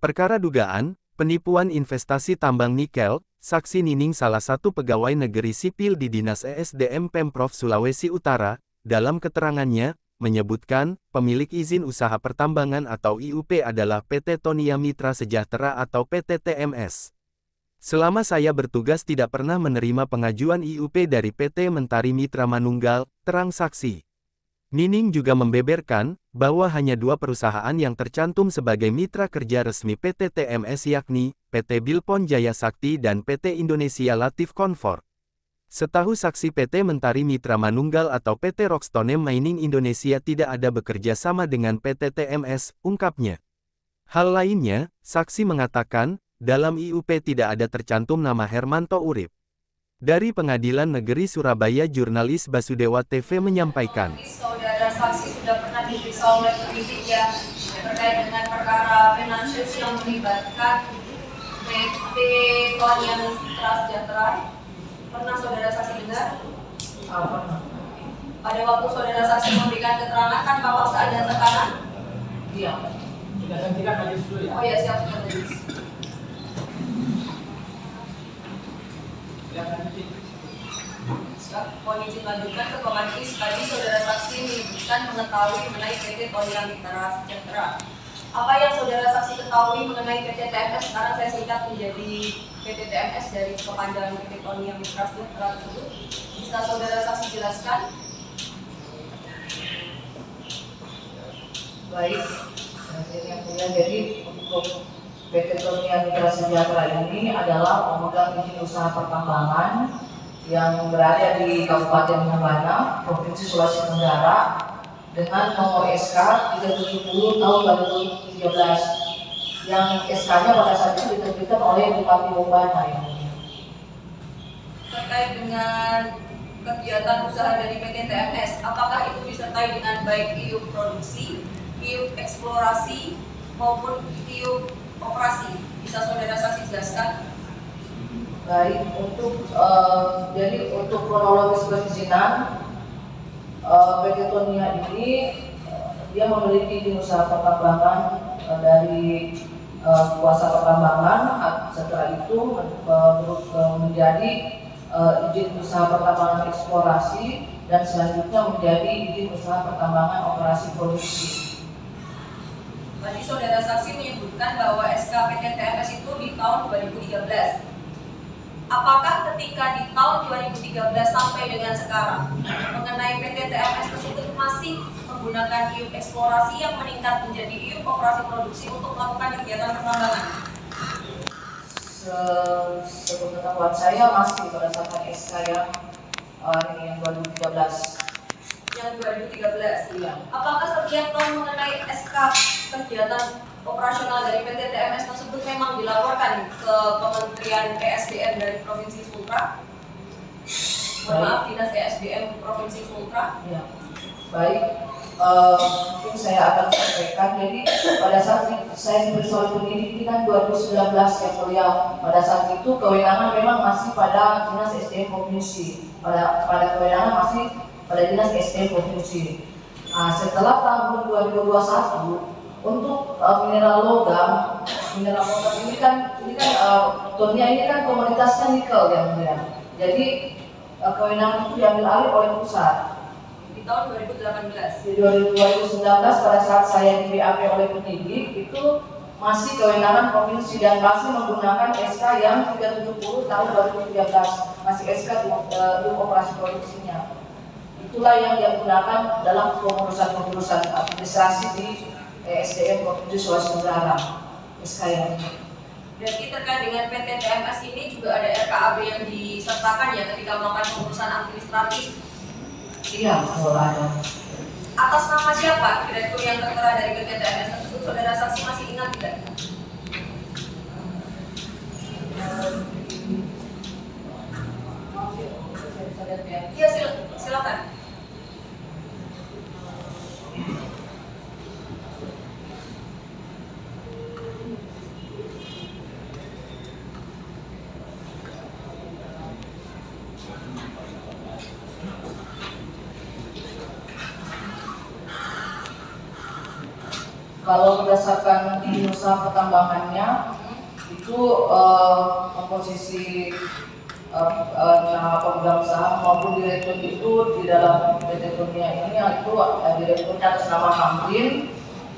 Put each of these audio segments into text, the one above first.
Perkara dugaan penipuan investasi tambang nikel, saksi Nining salah satu pegawai negeri sipil di Dinas ESDM Pemprov Sulawesi Utara, dalam keterangannya, menyebutkan, pemilik izin usaha pertambangan atau IUP adalah PT Tonia Mitra Sejahtera atau PT TMS. Selama saya bertugas tidak pernah menerima pengajuan IUP dari PT Mentari Mitra Manunggal, terang saksi. Nining juga membeberkan, bahwa hanya dua perusahaan yang tercantum sebagai mitra kerja resmi PT TMS yakni, PT Bilpon Jaya Sakti dan PT Indonesia Latif Convor. Setahu saksi PT Mentari Mitra Manunggal atau PT Rockstone Mining Indonesia tidak ada bekerja sama dengan PT TMS, ungkapnya. Hal lainnya, saksi mengatakan, dalam IUP tidak ada tercantum nama Hermanto Urip. Dari Pengadilan Negeri Surabaya jurnalis Basudewa TV menyampaikan. Saudara saksi sudah pernah diperiksa oleh penyidik ya terkait dengan perkara finansial yang melibatkan PT Tonia Mitra Sejahtera. Pernah saudara saksi dengar? Pernah. Pada waktu saudara saksi memberikan keterangan tanpa paksaan dan tekanan? Iya. Sudah gantikan tadi dulu ya. Oh ya, siap saudara. Mohon izin lanjutkan ke Komandis. Tadi saudara saksi menyebutkan mengetahui mengenai PT Tonia Mitra Sejahtera. Apa yang saudara saksi ketahui mengenai PT TMS? Sekarang saya singkat menjadi PT TMS dari kepanjangan PT Tonia Mitra Sejahtera tersebut. Bisa saudara saksi jelaskan? Baik. Jadi untuk PT Tonia Mitra Sejahtera ini adalah pemegang izin usaha pertambangan yang berada di Kabupaten Mumbana, Provinsi Sulawesi Tenggara, dengan nomor SK 370 tahun 2013, yang SK-nya pada saat itu diterbitkan oleh Bupati Mumbana. Terkait dengan kegiatan usaha dari PT TMS, apakah itu disertai dengan baik IUP produksi, IUP eksplorasi, maupun IUP operasi? Bisa saudara saksi jelaskan? Baik, jadi untuk kronologis perizinan PT Tonia ini dia memiliki izin usaha pertambangan dari kuasa pertambangan. Setelah itu menjadi izin usaha pertambangan eksplorasi dan selanjutnya menjadi izin usaha pertambangan operasi produksi. Tadi saudara saksi menyebutkan bahwa SK PT TMS itu di tahun 2013. Apakah ketika di tahun 2013 sampai dengan sekarang mengenai PT TMS tersebut masih menggunakan IUP eksplorasi yang meningkat menjadi IUP operasi produksi untuk melakukan kegiatan pertambangan? Sepengetahuan saya masih berdasarkan SK yang 2013. Yang 2013? Iya. Apakah setiap tahun mengenai SK kegiatan operasional dari PT TMS tersebut memang dilaporkan ke Kementerian ESDM dari Provinsi Sultra? Maaf, Dinas ESDM Provinsi Sultra? Ya. Baik, mungkin saya akan sampaikan. Jadi pada saat saya diperiksa oleh penyidik ini kan 2019 ya mulia. Pada saat itu kewenangan memang masih pada Dinas SDM Provinsi. Pada kewenangan masih pada Dinas SDM Provinsi. Nah, setelah tahun 2021 untuk mineral logam ini kan Tonia ini kan komoditasnya nikel ya mulia. Jadi kewenangan itu diambil alih oleh pusat. Di tahun 2018. Di 2019 pada saat saya di BAP oleh penyidik itu masih kewenangan provinsi dan masih menggunakan SK yang 370 tahun 2013, masih SK untuk operasi produksinya. Itulah yang dia gunakan dalam pengurusan administrasi di SDM Provinsi Sulawesi Tenggara. SK yang ini. Berarti terkait dengan PT TMS ini juga ada RKAB yang disertakan ya ketika melakukan pengurusan administratif? Iya, betul ada. Atas nama siapa direktur yang tertera dari PT TMS tersebut? Saudara saksi masih ingat tidak? Iya, silakan. Kalau berdasarkan izin usaha pertambangannya itu komposisi pemegang saham maupun direktur itu di dalam PT Dunia ini itu direkturnya atas nama Hamrin,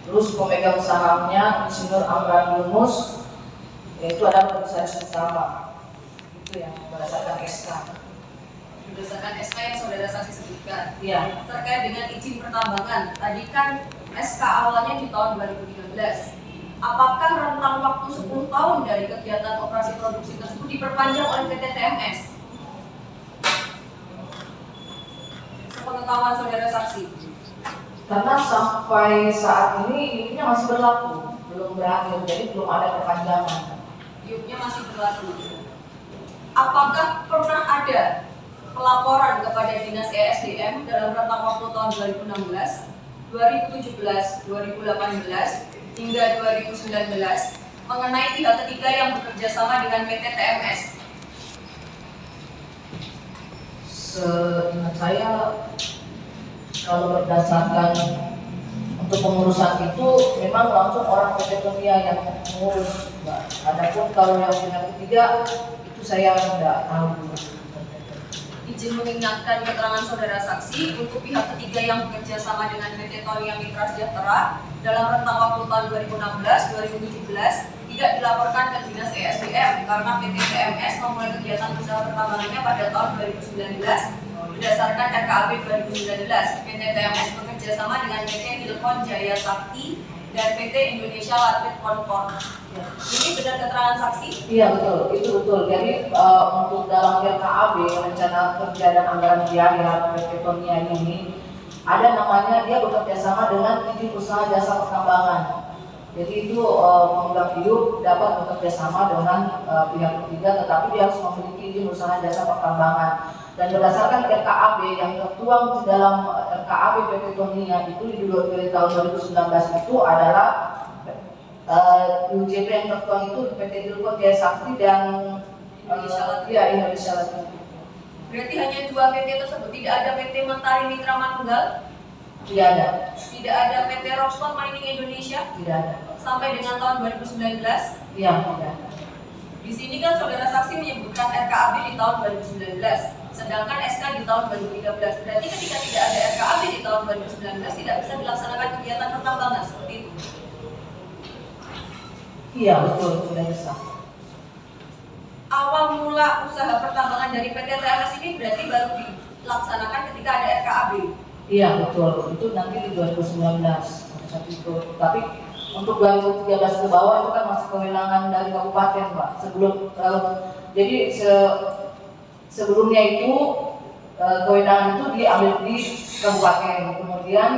terus pemegang sahamnya Insinyur Amran Yunus, yaitu ada komisaris utama. Itu yang berdasarkan SK. Berdasarkan SK yang saudara saksi sebutkan. Iya. Terkait dengan izin pertambangan, tadi kan SK awalnya di tahun 2013. Apakah rentang waktu 10 tahun dari kegiatan operasi produksi tersebut diperpanjang oleh PT TMS? Sepengetahuan saudara saksi. Karena sampai saat ini iupnya masih berlaku, belum berakhir, jadi belum ada perpanjangan. Iupnya masih berlaku. Apakah pernah ada pelaporan kepada Dinas ESDM dalam rentang waktu tahun 2016, 2017, 2018, hingga 2019 mengenai pihak ketiga yang bekerja sama dengan PT TMS? Seingat saya, kalau berdasarkan untuk pengurusan itu memang langsung orang PT Dunia yang mengurus. Adapun kalau yang pihak ketiga itu saya tidak tahu. Izin mengingatkan keterangan saudara saksi untuk pihak ketiga yang bekerja sama dengan PT Tonia Mitra Sejahtera dalam rentang waktu tahun 2016-2017 tidak dilaporkan ke Dinas ESDM karena PT TMS memulai kegiatan usaha pertambangannya pada tahun 2019. Berdasarkan RKAB 2019, PT TMS bekerja sama dengan PT Hilcon Jaya Sakti dan PT Indonesia Latvia Concord. Ini benar keterangan saksi? Iya betul, itu betul. Jadi untuk dalam RKAB rencana kerja dan anggaran biaya PT Tonia ini ada namanya dia bekerja sama dengan izin usaha jasa pertambangan. Jadi itu pemegang hidup dapat bekerja sama dengan pihak ketiga, tetapi dia harus memiliki izin usaha jasa pertambangan. Dan berdasarkan RKAB yang tertuang di dalam RKAB PT Tonia itu di tahun 2019 itu adalah UJP yang tertuang itu PT Hilcon Jaya Sakti dan Indonesia Latvia. Berarti hanya dua PT tersebut, tidak ada PT Mentari Mitra Manunggal? Tidak ada. Tidak ada PT Rockstone Mining Indonesia? Tidak ada. Sampai dengan tahun 2019? Iya, tidak ada. Di sini kan saudara saksi menyebutkan RKAB di tahun 2019, sedangkan SK di tahun 2013. Berarti ketika tidak ada RKAB di tahun 2019 tidak bisa dilaksanakan kegiatan pertambangan seperti itu? Iya, betul, tidak bisa. Awal mula usaha pertambangan dari PT TMS ini berarti baru dilaksanakan ketika ada RKAB? Iya, betul. Itu nanti di 2019 saat itu. Tapi untuk 2013 ke bawah itu kan masih kewenangan dari kabupaten, Pak. Jadi sebelumnya itu kewenangan itu diambil di kabupaten. Kemudian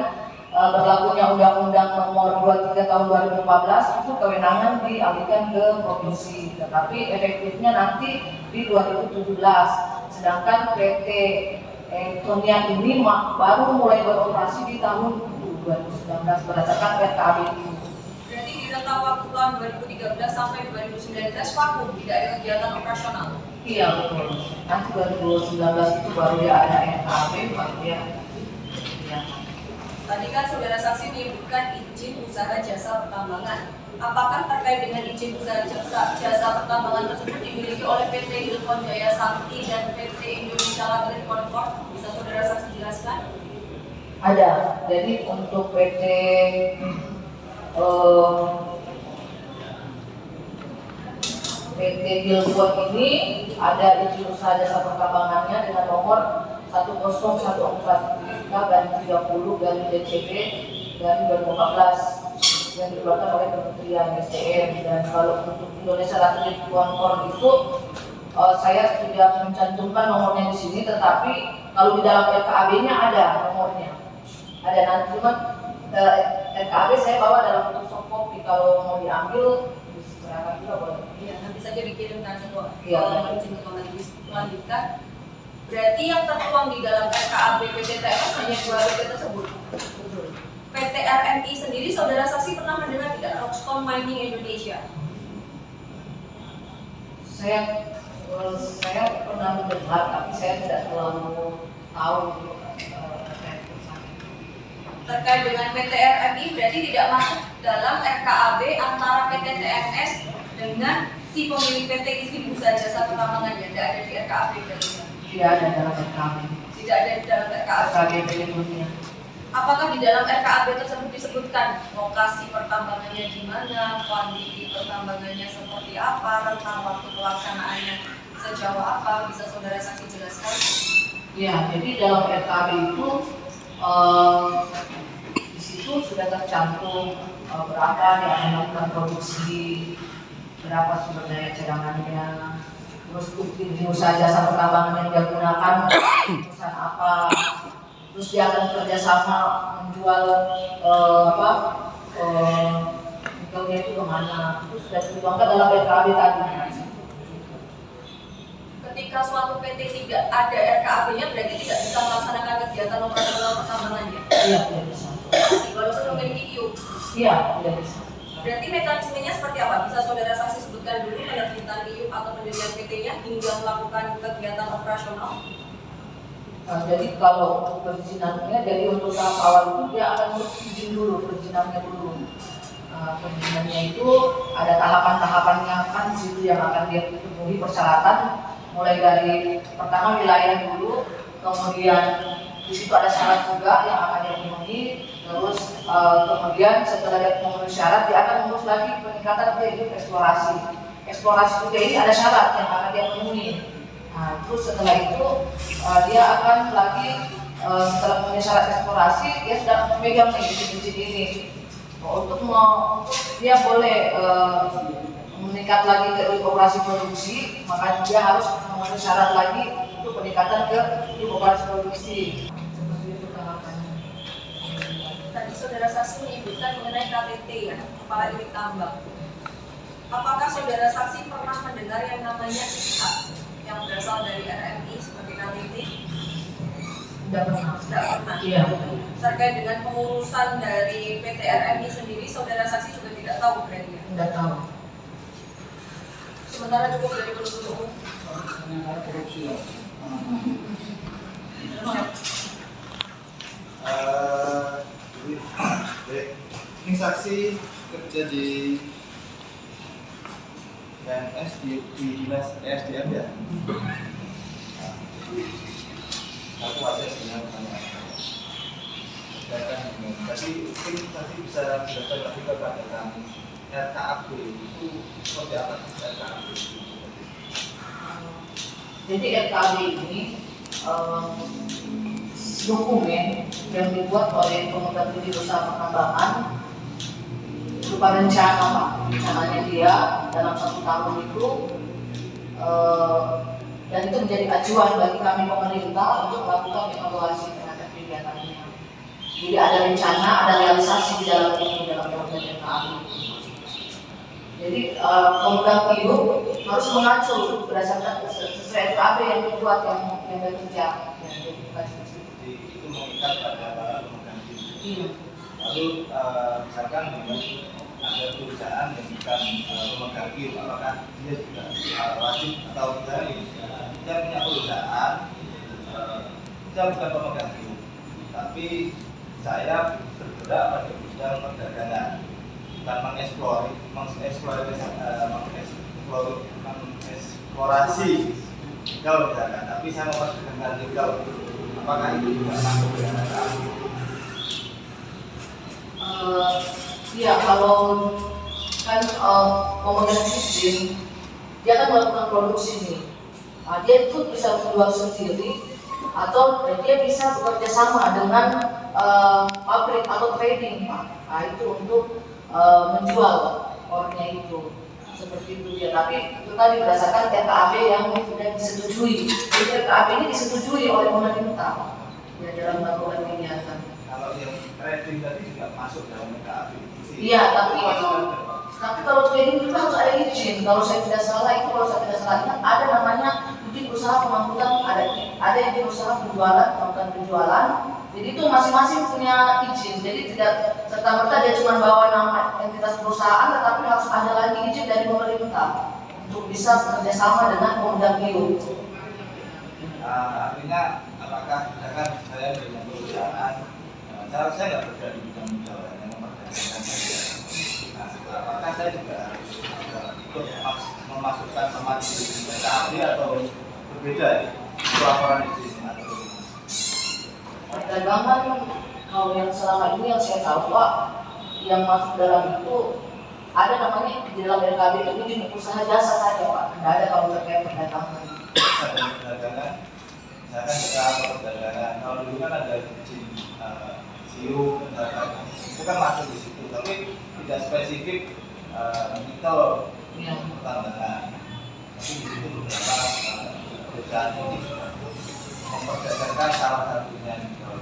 berlakunya Undang-Undang Nomor 23 Tahun 2014 itu kewenangan dialihkan ke provinsi. Tetapi efektifnya nanti di 2017. Sedangkan PT Tonia ini baru mulai beroperasi di tahun 2019 berdasarkan RKAB ini. Berarti di rentang waktu tahun 2013 sampai 2019 vakum, tidak ada kegiatan operasional? Iya betul. Nanti 2019 itu baru dia ada RKAB, baru dia. Ya. Tadi kan saudara saksi menyebutkan izin usaha jasa pertambangan. Apakah terkait dengan izin usaha jasa pertambangan tersebut dimiliki oleh PT Hilcon Jaya Sakti dan PT Indonesia Latvia Concord? Bisa saudara saksi jelaskan? Ada. Jadi untuk PT Hilcon ini ada izin usaha jasa pertambangannya dengan nomor 1014-30-DCP dari 2014 yang dikeluarkan oleh Kementerian SDM. Dan kalau untuk Indonesia Latvia Concord itu saya tidak mencantumkan nomornya di sini, tetapi kalau di dalam RKAB-nya ada nomornya. Ada nanti, cuma RKAB saya bawa dalam bentuk soft copy, kalau mau diambil diserahkan juga boleh. Iya, nanti saja dikirimkan semua. Iya. Kalau izin melanjutkan, berarti yang tertuang di dalam RKAB PT TMS hanya dua PT tersebut. PT RMI sendiri, saudara saksi pernah mendengar tidak Rockstone Mining Indonesia? Saya pernah mendengar, tapi saya tidak terlalu tahu Terkait dengan PT RMI berarti tidak masuk dalam RKAB antara PT TMS dengan si pemilik PT Isi Bursa Jasa Pertambangannya? Tidak ada di RKAB berarti? Tidak ada dalam RKAB. Tidak ada di dalam RKAB. RKAB berikutnya. Apakah di dalam RKAB tersebut disebutkan lokasi pertambangannya di mana, kuantiti pertambangannya seperti apa, rentang waktu pelaksanaannya sejauh apa? Bisa saudara saksi jelaskan? Ya, jadi dalam RKAB itu di situ sudah tercantum berapa yang melakukan produksi, berapa sumber daya cadangannya, terus bukti usaha jasa pertambangan yang dia gunakan, perusahaan apa, terus dia akan kerjasama menjual nikelnya itu kemana, itu sudah dituangkan dalam RKAB tadi. Ketika suatu PT tidak ada RKAB-nya berarti tidak bisa melaksanakan kegiatan operasional pertambangannya? Iya, tidak bisa. Walaupun memiliki IU? Iya, tidak bisa. Berarti mekanismenya seperti apa? Bisa saudara saksi sebutkan dulu penerbitan IU atau pendirian PT-nya hingga melakukan kegiatan operasional? Jadi kalau untuk perizinannya, jadi untuk tahap awal itu dia akan izin dulu, perizinannya dulu. Perizinannya itu ada tahapan-tahapannya kan di situ yang akan dia penuhi persyaratan, mulai dari pertama wilayah dulu, kemudian di situ ada syarat juga yang akan dia penuhi, terus kemudian setelah dia memenuhi syarat dia akan mengurus lagi peningkatan ke eksplorasi. Eksplorasi juga ini ada syarat yang akan dia penuhi. Nah, terus setelah itu dia akan lagi setelah memenuhi syarat eksplorasi dia sudah memegang nih izin ini. Untuk dia boleh meningkat lagi ke operasi produksi, maka dia harus memenuhi syarat lagi untuk peningkatan ke operasi produksi. Seperti itu tahapannya. Tadi saudara saksi menyebutkan mengenai KTT ya, kepala unit tambang. Apakah saudara saksi pernah mendengar yang namanya ISA yang berasal dari RMI sebagai KTT? Tidak pernah. Tidak pernah. Iya. Terkait dengan pengurusan dari PT RMI sendiri, saudara saksi juga tidak tahu berarti ya? Tidak tahu. Sementara cukup dari penuntut umum. Ini saksi kerja di PNS di dinas ESDM ya. Aku aja sebenarnya tanya. Jadi mungkin nanti bisa dijelaskan lagi kepada kami RKAB itu seperti apa RKAB itu? Jadi RKAB ini dokumen yang dibuat oleh Pemegang Izin Usaha Pertambangan berupa rencana Pak. Rencananya dia dalam 1 tahun itu dan itu menjadi acuan bagi kami pemerintah untuk melakukan evaluasi terhadap kegiatannya. Jadi ada rencana, ada realisasi di dalam ini dalam program RKAB. Jadi pemegang hidup harus mengacu berdasarkan sesuai RKAB yang dibuat yang bekerja. Jadi itu mengikat pada pemegang hidup. Iya. Lalu misalkan ada perusahaan yang bukan pemegang hidup, apakah dia juga wajib atau tidak? Dia punya perusahaan, dia bukan pemegang hidup, tapi saya bergerak pada bidang perdagangan, bukan mengeksplorasi nikel misalkan, tapi saya memperdagangkan nikel. Apakah itu juga masuk ke dalam? Iya, kalau kan pemegang izin dia akan melakukan produksi nih. Dia itu bisa menjual sendiri atau dia bisa bekerja sama dengan pabrik atau trading, Pak. Nah, itu untuk menjual orangnya itu seperti itu dia. Tapi itu tadi berdasarkan RKAB yang sudah disetujui. Jadi RKAB ini disetujui oleh pemerintah ya dalam melakukan kegiatan. Kalau yang trading tadi juga masuk dalam RKAB. Iya, tapi kalau trading itu harus ada izin. Kalau saya tidak salah itu, kalau saya tidak salah ingat ada namanya izin usaha pengangkutan, ada izin usaha penjualan, pengangkutan penjualan. Jadi itu masing-masing punya izin. Jadi tidak serta-merta dia cuma bawa nama entitas perusahaan, tetapi harus ada lagi izin dari pemerintah untuk bisa bekerjasama dengan pemegang hidup. Artinya apakah misalkan saya dengan perusahaan, saya nggak berada di bidang penjualan yang memperdagangkan saja. apakah saya juga harus ikut memasukkan teman di KAB atau berbeda ya? Laporan izin atau perdagangan kalau yang selama ini yang saya tahu Pak, yang masuk dalam itu ada namanya di dalam RKB itu izin usaha jasa saja Pak, tidak ada kalau terkait perdagangan. ada perdagangan, misalkan kita perdagangan, kalau dulu kan ada izin SIU, itu kan masuk di situ, tapi tidak spesifik nikel pertambangan. Tapi di situ beberapa perusahaan ini memperdagangkan salah satunya nikel.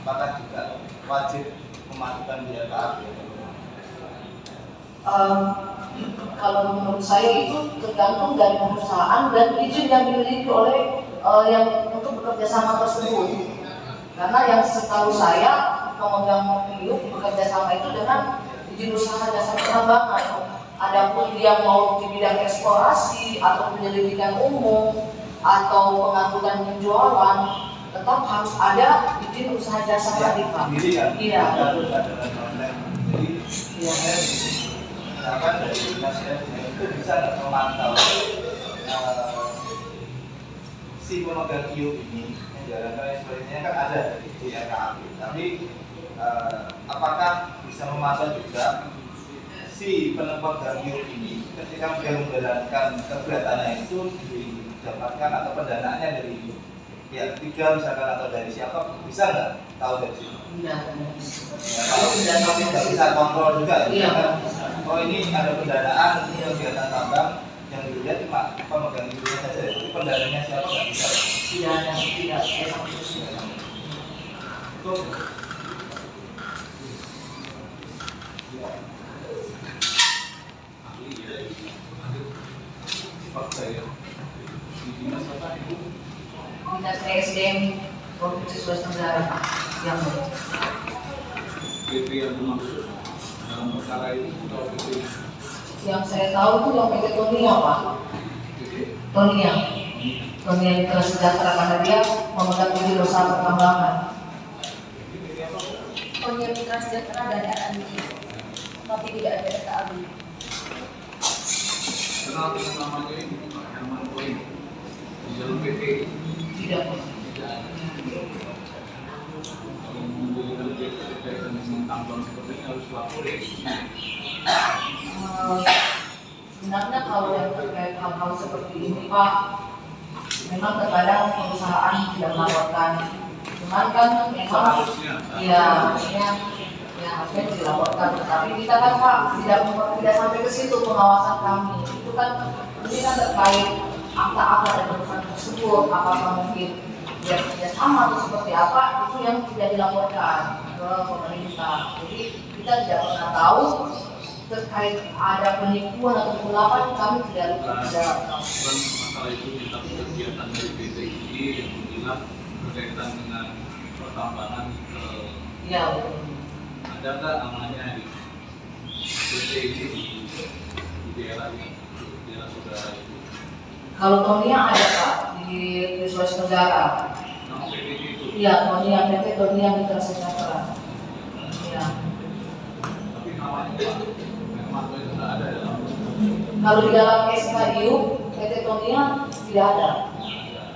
Apakah juga wajib memasukkan di KAB? Kalau menurut saya itu tergantung dari perusahaan dan izin yang dimiliki oleh yang untuk bekerja sama tersebut. Karena yang setahu saya pemegang PIUK bekerja sama itu dengan izin usaha jasa pertambangan. Adapun dia mau di bidang eksplorasi atau penyelidikan umum atau pengangkutan penjualan, tetap harus ada izin usaha jasa tadi Pak. Sendiri kan? Iya. Harus ada online. Jadi saya misalkan dari dinas itu bisa nggak memantau si pemegang PIUK ini yang dijalankan eksplorasinya kan ada di KAB, tapi apakah bisa memantau juga si pemegang PIUK ini ketika dia menjalankan kegiatannya itu didapatkan atau pendanaannya dari pihak ketiga misalkan atau dari siapa, bisa nggak tahu dari situ? Tidak bisa kontrol juga ya, kan? Oh ini ada pendanaan kegiatan tambang yang dilihat cuma pemegang itu saja, tapi pendanaannya siapa nggak bisa. Tidak. Itu Dinas ESDM Provinsi Sulawesi Tenggara yang PP yang dimaksud dalam perkara ini atau PP? Yang saya tahu itu yang PT Tonia Pak. Tonia Mitra Sejahtera karena dia memegang izin usaha pertambangan. Tonia Mitra Sejahtera dan RMI, tapi tidak ada KAB. Kenal dengan namanya ini Pak Herman Poin di dalam PP? Tidak. Kalau memberikan PP berkaitan dengan tambang seperti ini harus lapor ya? Sebenarnya kalau yang terkait hal-hal seperti ini Pak, memang terkadang perusahaan tidak melaporkan. Cuman kan memang harusnya dilaporkan. Tapi kita kan Pak tidak sampai ke situ pengawasan kami. Itu kan ini kan terkait akta-akta dari perusahaan tersebut, apakah mungkin dia kerjasama atau seperti apa, itu yang tidak dilaporkan ke pemerintah. Jadi kita tidak pernah tahu terkait ada penipuan atau pengelapan, kami tidak Masalah itu tentang kegiatan dari PT ini yang bilang berkaitan dengan pertambangan ke ya. ada nggak namanya di PT ini di daerah saudara itu? Kalau Tonia ada Pak di Sulawesi Tenggara. Nama PT itu? Iya, Tonia PT Tonia Mitra Sejahtera. Iya. Tapi namanya Pak memang itu nggak ada dalam. Kalau di dalam SKIU PT Tonia tidak ada.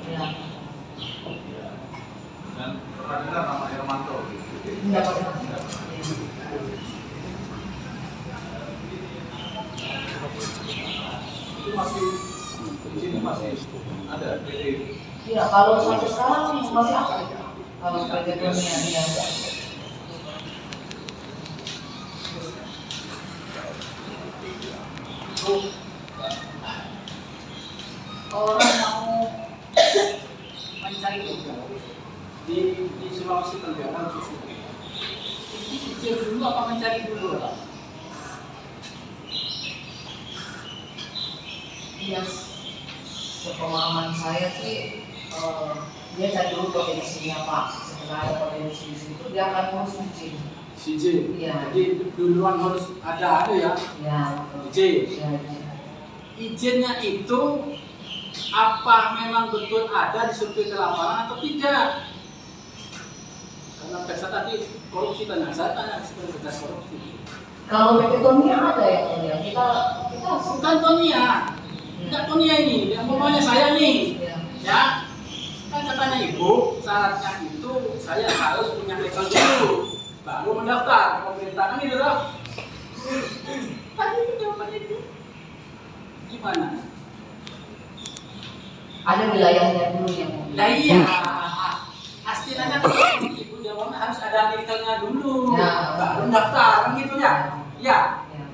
Ya. Dan pernah dengar nama Hermanto? Tidak pernah. Itu masih di sini masih ada PT. Iya, kalau sampai sekarang masih aktif. Kalau PT Tonia tidak ada. Orang mau mencari itu di Sulawesi Tenggara khususnya dicicil dulu apa mencari dulu Pak? Iya, sepemahaman saya sih dia cari dulu potensinya Pak. Setelah ada potensi di situ dia akan ngurus izin. CJ. Iya. Jadi duluan harus ada ya. Ya, CJ. ya, izin. Izinnya itu apa memang betul ada di survei ke lapangan atau tidak? Karena biasa tadi korupsi tanya, saya tanya seperti bekas korupsi. Kalau PT Tonia ada ya mulia. Kita Bukan Tonia, enggak Tonia ini. Yang pokoknya saya nih, ya. ya kan katanya ibu syaratnya itu saya harus punya legal dulu, baru mendaftar ke pemerintah kan gitu loh. Tadi itu jawabannya itu gimana? Ada wilayahnya dulu yang mulia. Nah iya, istilahnya ibu jawabnya harus ada legalnya dulu, Ya. baru mendaftar kan gitu ya. Ya. Ya.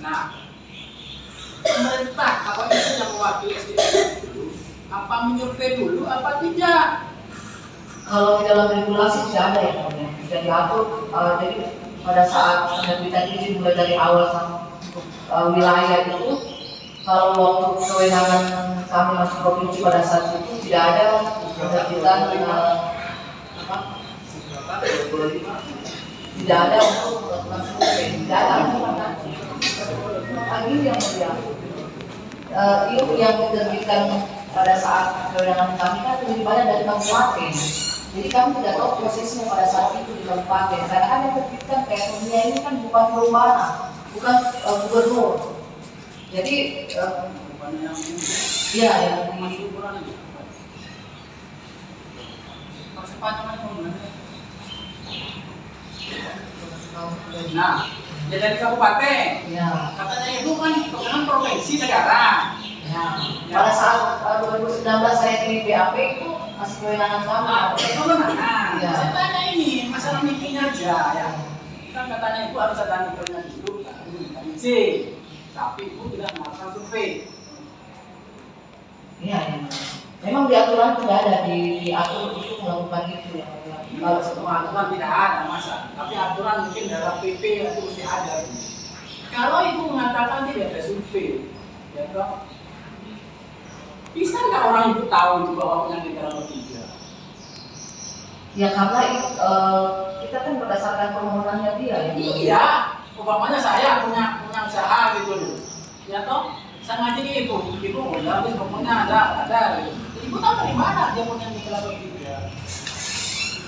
Nah, pemerintah apa itu yang mewakili SDM dulu? Apa menyurvei dulu apa tidak? Kalau di dalam regulasi sudah ada ya mulia. Sudah diatur. Jadi pada saat penerbitan izin mulai dari awal sampai wilayah itu, kalau waktu kewenangan kami masih provinsi pada saat itu tidak ada penerbitan tidak ada untuk melakukan survei, tidak ada nanti. Lagi yang mulia, itu yang diterbitkan pada saat kewenangan kami kan lebih banyak dari kabupaten. Jadi kami tidak tahu prosesnya pada saat itu di kabupaten. Karena kan yang terbitkan kayak dunia ini kan bukan perubahan, bukan gubernur. Jadi iya yang di Nah, ya dari kabupaten. ya. Katanya ibu kan kewenangan provinsi sekarang. Ya, pada saat 2019 saya di BAP itu masih kewenangan kami. Nah, itu kewenangan. Ya. Saya tanya ini masalah meetingnya aja ya. Kan katanya ibu harus ada meetingnya dulu, baru minta izin. Tapi ibu tidak melakukan survei. Iya, ya. Memang di aturan tidak ada diatur untuk melakukan itu ya. Kalau semua aturan tidak ada masa, tapi aturan mungkin dalam PP itu mesti ada. Kalau ibu mengatakan tidak ada survei, ya toh, bisa nggak orang itu tahu itu bahwa penyakit dalam tidak? Ya karena kita kan berdasarkan permohonannya dia ya. Iya, umpamanya saya punya usaha gitu loh, ya toh, saya ngajak ibu habis pokoknya ada. Ibu tahu dari mana dia punya penyakit dalam tidak?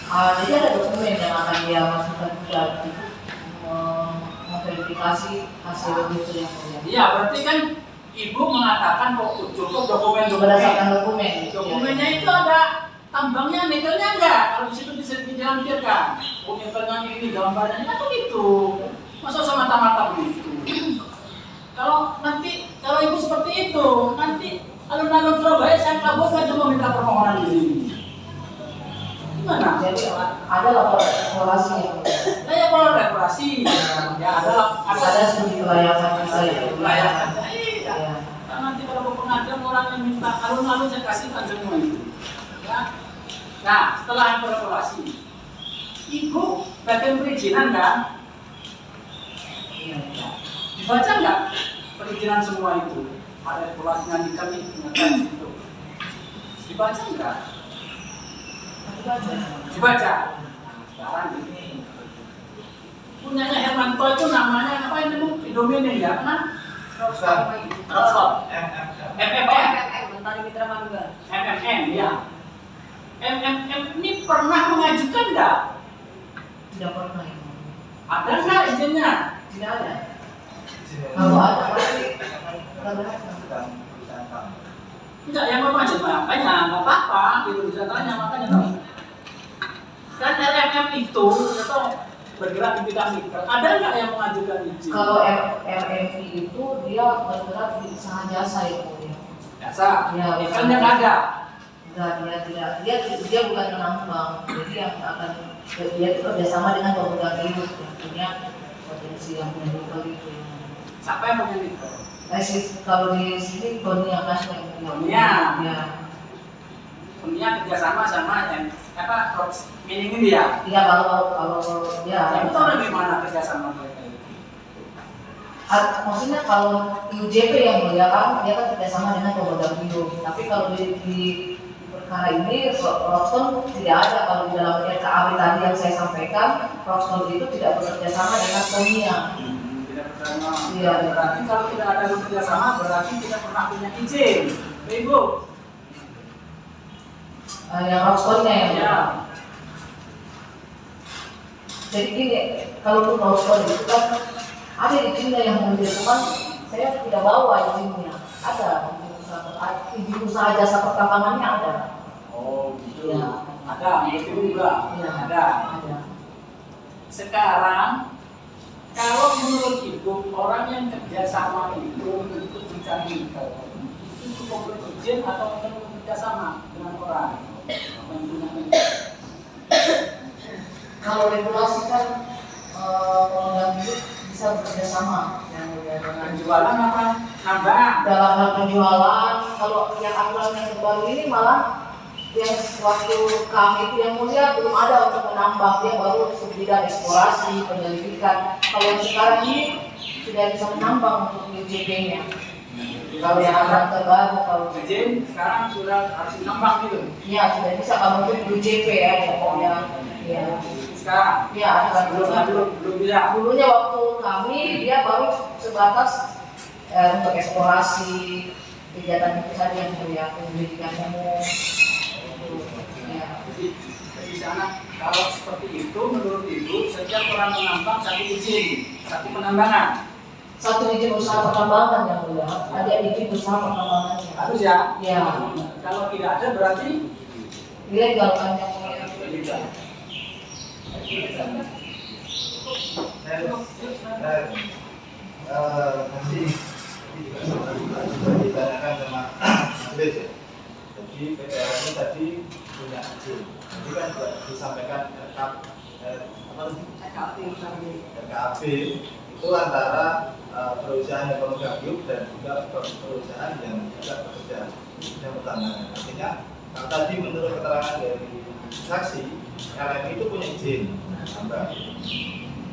Jadi ada dokumen yang akan dia masukkan juga itu memverifikasi hasil itu yang mulia. Iya, berarti kan ibu mengatakan kok cukup dokumen. Berdasarkan dokumen. Dokumennya itu ada tambangnya, nikelnya enggak? Kalau di situ bisa dilampirkan. Oh, nikelnya ini gambarnya kan begitu. Masa semata-mata begitu? Kalau ibu seperti itu, nanti alun-alun Surabaya saya kabur saja mau minta permohonan di sini. Gimana? Jadi ada laporan evaluasi yang Saya kalau reparasi, ya ada studi kelayakan saya. layakan. Iya. Ya. Nah, nanti kalau ke pengadilan orang yang minta alun-alun saya kasihkan semua itu. Ya. Nah, setelah evaluasi, ibu bagian perizinan kan? Iya. Dibaca nggak perizinan semua itu? Ada evaluasinya di kami itu. Dibaca nggak? Dibaca. Sekarang ini punyanya Hermanto itu namanya apa ini domainnya ya kan? Rockstone. MMM. Mentari Mitra Mangga. MMM ya. MMM ini pernah mengajukan nggak? Tidak pernah itu. Ada nggak izinnya? Tidak ada. Kalau ada pasti Enggak, yang maju makanya nggak apa-apa gitu bisa tanya makanya tahu. Kan RMM itu bergerak di bidang nikel. Ada nggak yang mengajukan izin? Kalau RMI itu dia bergerak di usaha jasa itu ya. Jasa. Ya, Nikelnya nggak ada. Enggak, dia bukan penambang. Jadi yang akan dia itu kerjasama dengan pemegang hidup yang punya potensi yang punya nikel itu. Siapa yang punya nikel? Kalau di sini Tonia kan yang Tonia. Ya. Tonia kerjasama sama yang apa? Mining ini ya. Iya kalau ya. Yang tahu dari mana kerjasama mereka itu? Maksudnya kalau UJP yang mulia kan dia kan kerjasama dengan pemegang hidup. Tapi kalau di perkara ini Rockstone tidak ada. Kalau di dalam RKAB tadi yang saya sampaikan, Rockstone itu tidak bekerja sama dengan Tonia. Iya. Berarti kalau tidak ada kerjasama berarti tidak pernah punya izin. Ibu. Yang Rockstone-nya yang Ya. Jadi gini, kalau untuk Rockstone itu kan Ada izinnya yang mulia, cuman saya tidak bawa izinnya. Ada izin usaha jasa pertambangannya ada. Oh gitu. Ya. Ada, itu juga. Ya. Ada. Sekarang kalau menurut Ibu, orang yang kerjasama itu untuk mencari nikel itu cukup berizin atau perlu kerjasama dengan orang yang punya nikel? Kalau regulasi kan pemegang hidup bisa bekerja sama yang dengan Penjualan apa? Nambah. dalam hal penjualan. Kalau yang aturan yang terbaru ini malah yang waktu kami itu yang mulia belum ada untuk menambang, dia baru sebidang eksplorasi penyelidikan. Kalau yang sekarang ini sudah bisa menambang untuk UJP-nya. Kalau yang aturan terbaru kalau Izin sekarang sudah harus nambang gitu. ya sudah bisa kalau untuk UJP ya pokoknya ya. Sekarang Ya, aturan belum bisa. dulunya waktu kami dia baru sebatas untuk eksplorasi kegiatan itu saja yang mulia, penyelidikan umum. Ya. Jadi di sana kalau seperti itu menurut Ibu setiap orang menambang satu izin, satu penambangan. Satu izin usaha pertambangan yang mulia, ada izin usaha pertambangannya. Harus ya? Ya. Kalau tidak ada berarti Ilegal kan yang mulia. ilegal. Nanti ditanyakan sama majelis ya. Jadi PTR ini tadi punya izin. Jadi kan juga disampaikan RKAB itu antara perusahaan yang pemegang hidup dan juga perusahaan yang juga bekerja yang pertambangan. Artinya kalau tadi menurut keterangan dari saksi, LMI itu punya izin tambang.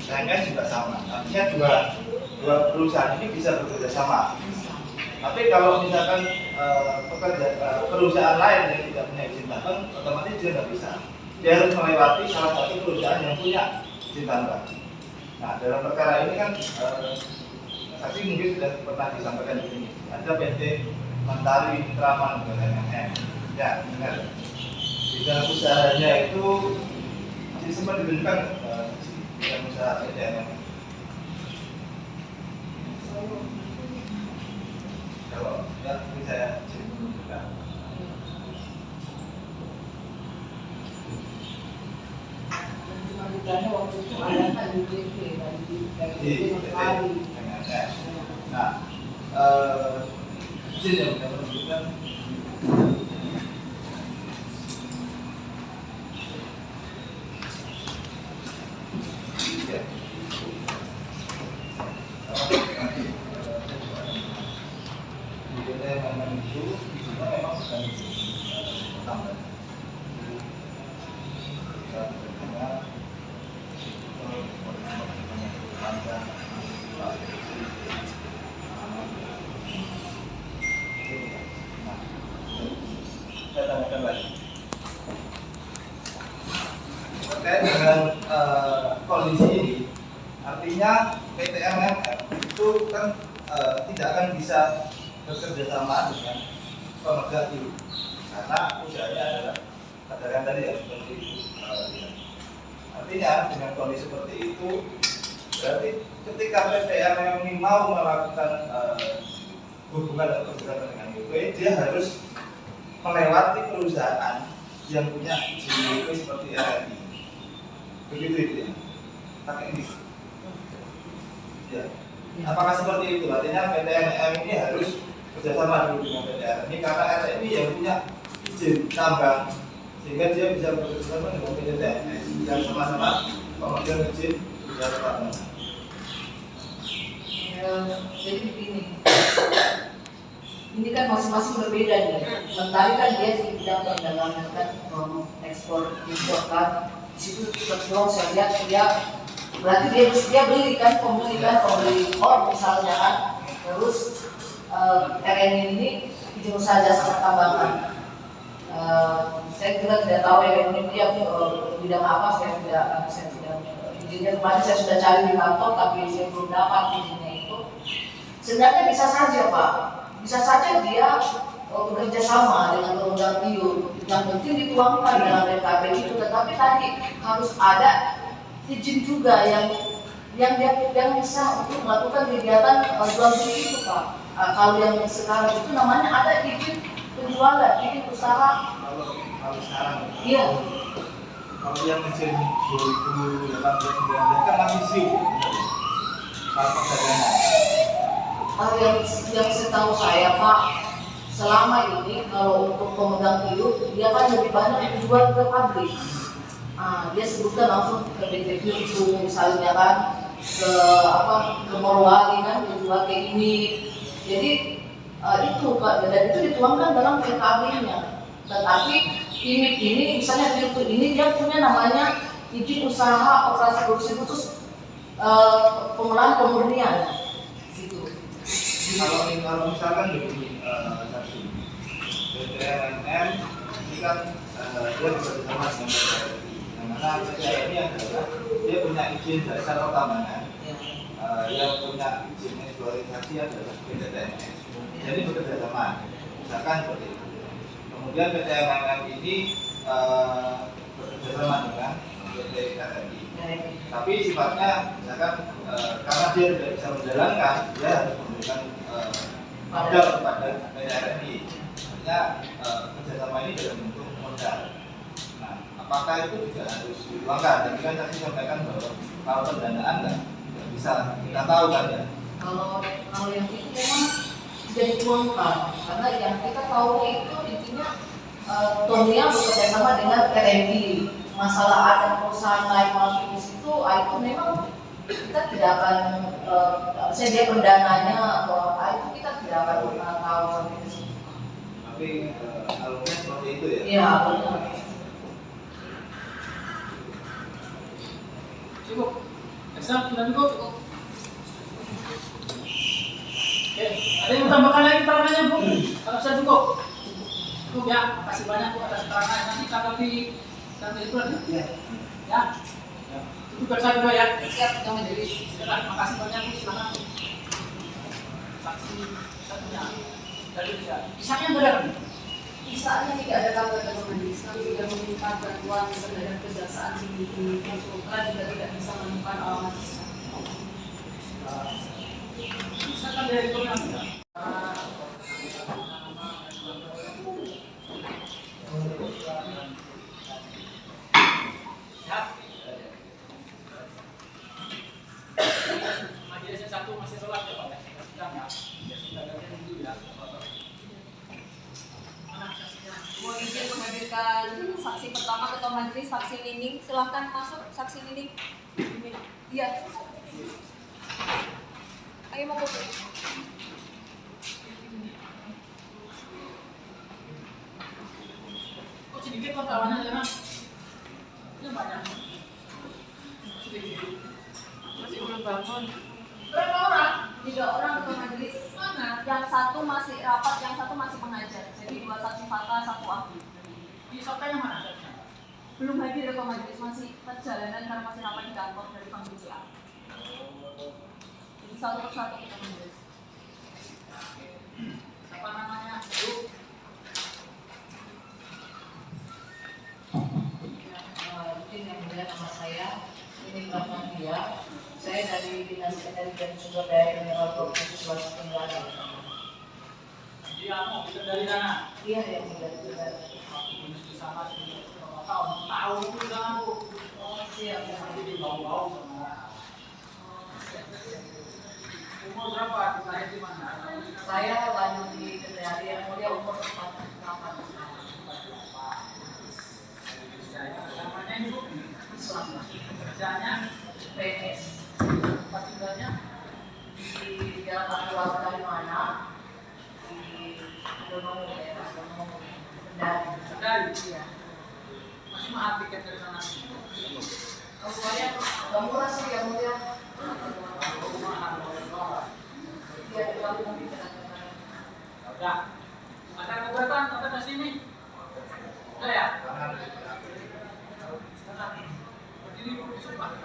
KMS juga sama. Artinya dua perusahaan ini bisa bekerja sama. Tapi kalau misalkan perusahaan lain yang tidak punya izin tambang, otomatis dia nggak bisa. Dia harus melewati salah satu perusahaan yang punya izin tambang. Nah, dalam perkara ini kan saksi mungkin sudah pernah disampaikan di sini. Ada PT Mentari Traman dengan MM. Ya, benar. Di dalam usahanya itu sempat diberikan dalam usaha PT MM. Kalau ya, mungkin saya ceritakan. Lanjutannya waktu itu ada kan UJP dari Nah, izin yang sudah menunjukkan itu izinnya memang bukan izin tambang. Saya tanyakan lagi terkait dengan kondisi ini, artinya PT MMF itu kan tidak akan bisa bekerja sama dengan pemegang hidup karena usahanya adalah katakan tadi ya seperti itu. Artinya dengan kondisi seperti itu berarti ketika PT MMF ini mau melakukan hubungan atau kerjasama dengan UP, dia harus melewati perusahaan yang punya izin UP seperti RRI. Begitu itu ya. Pakai ini. Ya. Apakah seperti itu? Artinya PT MMF ini harus kerjasama dulu dengan PT RRI karena RRI yang punya izin tambang sehingga dia bisa bekerjasama dengan PT TNS yang sama-sama pemegang izin usaha pertambangan. Jadi begini, ini kan masing-masing berbeda nih. Mentari kan dia di bidang perdagangan kan, ekspor impor kan. Di situ terus saya lihat dia berarti dia beli kan, pembeli or misalnya kan. Terus RNI ini izin usaha jasa pertambangan. Saya juga tidak tahu ya ini dia bidang apa, saya tidak izinnya kemarin saya sudah cari di kantor tapi saya belum dapat izinnya itu. Sebenarnya bisa saja Pak, bisa saja dia bekerja sama dengan pemegang hidup. Yang penting dituangkan dalam RKAB itu, tetapi tadi harus ada izin juga yang yang bisa untuk melakukan kegiatan jual beli itu Pak. Kalau yang sekarang itu namanya ada izin penjualan, izin usaha. Kalau sekarang, Iya. kalau yang izin 2018-19 kan masih SIU, soal perdagangan. Yang setahu saya Pak, selama ini kalau untuk pemegang hidup dia kan lebih banyak dijual ke pabrik. Dia sebutkan langsung ke PT Virtu misalnya kan, ke Morowali kan dijual ke ini. Jadi itu Pak, dan itu dituangkan dalam PKB-nya. Tetapi ini misalnya Virtu ini dia punya namanya izin usaha operasi produksi khusus pengolahan pemurnian gitu. Kalau misalkan begini, saksi PTRMM ini kan dia bekerjasama dengan PTRI. Yang mana PTRI adalah dia punya izin dasar pertambangan, yang punya izin eksploitasi adalah PTTMS. Jadi bekerjasama, misalkan seperti itu. Kemudian PTRMM ini bekerjasama dengan PT KRI. Tapi sifatnya misalkan karena dia tidak bisa menjalankan, dia harus memberikan modal kepada PTRI. Artinya kerjasama ini dalam bentuk modal. Nah, apakah itu juga harus dituangkan? Tadi kan saksi sampaikan bahwa kalau pendanaan nggak bisa kita tahu kan ya. Kalau yang itu memang tidak dituangkan, karena yang kita tahu itu intinya Tonia bekerjasama dengan RMI. Masalah ada perusahaan lain masuk di situ, itu memang kita tidak akan sedia pendananya atau apa itu kita tidak akan pernah tahu sampai di situ. Tapi alurnya seperti itu ya. Iya benar. Cukup. Bisa, sudah cukup. Oke, ada yang mau tambahkan lagi keterangannya Bu? Kalau sudah cukup. Cukup ya, makasih banyak Bu atas keterangan. Nanti tanggapi itu lagi. Iya. Ya. Itu bersama juga ya. Siap kita majelis. Silakan, makasih banyak Bu, silakan. Saksi satunya. Dari Isanya benar. Misalnya tidak ada kabar dari majelis, kami sudah meminta bantuan terhadap kejaksaan tinggi konsultan juga tidak bisa menemukan alamat sisa. Misalkan dari program kita. Ya. Majelisnya satu masih sholat ya Pak. Sedang ya. Mohon izin menghadirkan saksi pertama ketua majelis, saksi Nining. Silahkan masuk, saksi Nining. Iya. Ayo mau ke. Kok sedikit wartawannya ya Mas? Ini banyak. Sedikit. Masih belum bangun. Berapa orang? 3 orang ketua majelis. Mana? Yang satu masih rapat, yang satu masih mengajar. Jadi 2 saksi fakta, 1 ahli. Di Sotanya mana? Belum hadir ketua majelis, masih perjalanan karena masih rapat di kantor dari Bank BCA. Jadi 1 persatu kita majelis. Siapa namanya? Bu. Mungkin yang mulia nama saya ini Mbak Nadia. Saya dari Dinas Energi dan Sumber Daya Mineral Provinsi Sulawesi Tenggara. Dia mau bisa dari sana. Iya yang mulia juga. Di sana berapa tahun? Tahu itu di sana Bu. Oh siap. Nanti di bau-bau sama. Umur berapa? Lahir di mana? Saya lanjut di Kendari yang mulia umur 48 tahun. Namanya Ibu? Islam. Kerjanya? PNS. Tempat tinggalnya? Di Jalan Aktual Kalimana. Di Donohu, daerah Donohu. Kendari. Kendari? Iya. Masih mahal tiket dari sana? Kalau saya agak murah sih yang mulia. Iya di kampung di tengah-tengah. Udah. Ada keberatan sampai ke sini? Udah ya? Berdiri Bu, sumpah.